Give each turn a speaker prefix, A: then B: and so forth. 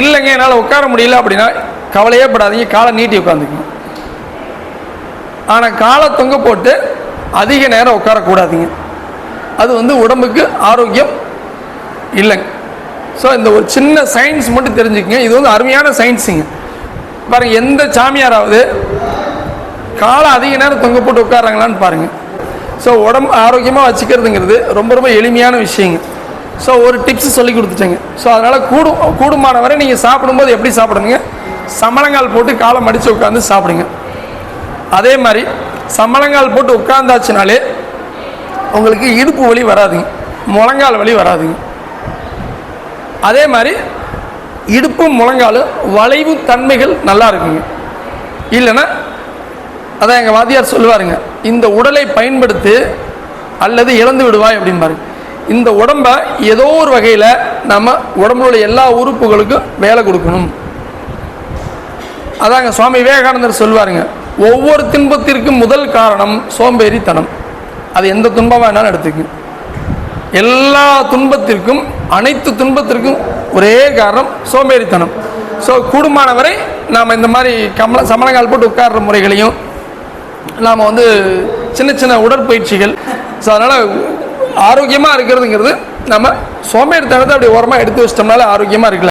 A: இல்லைங்க என்னால் உட்கார முடியல அப்படின்னா கவலையே படாதீங்க, காலை நீட்டி உட்காந்துக்குங்க. ஆனால் காலை தொங்க போட்டு அதிக நேரம் உட்காரக்கூடாதுங்க. அது உடம்புக்கு ஆரோக்கியம் இல்லைங்க. ஸோ இந்த ஒரு சின்ன சயின்ஸ் மட்டும் தெரிஞ்சுக்கங்க. இது அருமையான சயின்ஸுங்க. பாருங்கள், எந்த சாமியாராவது காலை அதிக நேரம் தொங்க போட்டு உட்காராங்களான்னு பாருங்கள். ஸோ உடம்பு ஆரோக்கியமாக வச்சுக்கிறதுங்கிறது ரொம்ப ரொம்ப எளிமையான விஷயங்க. ஸோ ஒரு டிப்ஸ் சொல்லி கொடுத்துட்டேங்க. ஸோ அதனால் கூடுமான வரை நீங்கள் சாப்பிடும்போது எப்படி சாப்பிடுங்க, சமணங்கால் போட்டு காலை மடித்து உட்காந்து சாப்பிடுங்க. அதே மாதிரி சமணங்கால் போட்டு உட்காந்தாச்சுனாலே உங்களுக்கு இடுப்பு வலி வராதுங்க, முழங்கால் வலி வராதுங்க. அதே மாதிரி இடுப்பும் முழங்காலும் வளைவு தன்மைகள் நல்லா இருக்குங்க. இல்லைன்னா அதான் எங்கள் வாத்தியார் சொல்லுவாருங்க, இந்த உடலை பயன்படுத்தி அல்லது இழந்து விடுவாய் அப்படிம்பாரு. இந்த உடம்பை ஏதோ ஒரு வகையில் நம்ம உடம்புல எல்லா உறுப்புகளுக்கும் வேலை கொடுக்கணும். அதாங்க சுவாமி விவேகானந்தர் சொல்லுவாருங்க, ஒவ்வொரு துன்பத்திற்கும் முதல் காரணம் சோம்பேறித்தனம். அது எந்த துன்பமாக வேணாலும் எடுத்துக்கு. எல்லா துன்பத்திற்கும், அனைத்து துன்பத்திற்கும் ஒரே காரணம் சோம்பேறித்தனம். ஸோ கூடுமானவரை நாம் இந்த மாதிரி சமணங்கால் போட்டு உட்கார்ற முறைகளையும் நாம் சின்ன சின்ன உடற்பயிற்சிகள். ஸோ அதனால் ஆரோக்கியமாக இருக்கிறதுங்கிறது நம்ம சோம்பேறித்தனத்தை அப்படி ஓரமாக எடுத்து வச்சிட்டோம்னால ஆரோக்கியமாக இருக்கலாம்.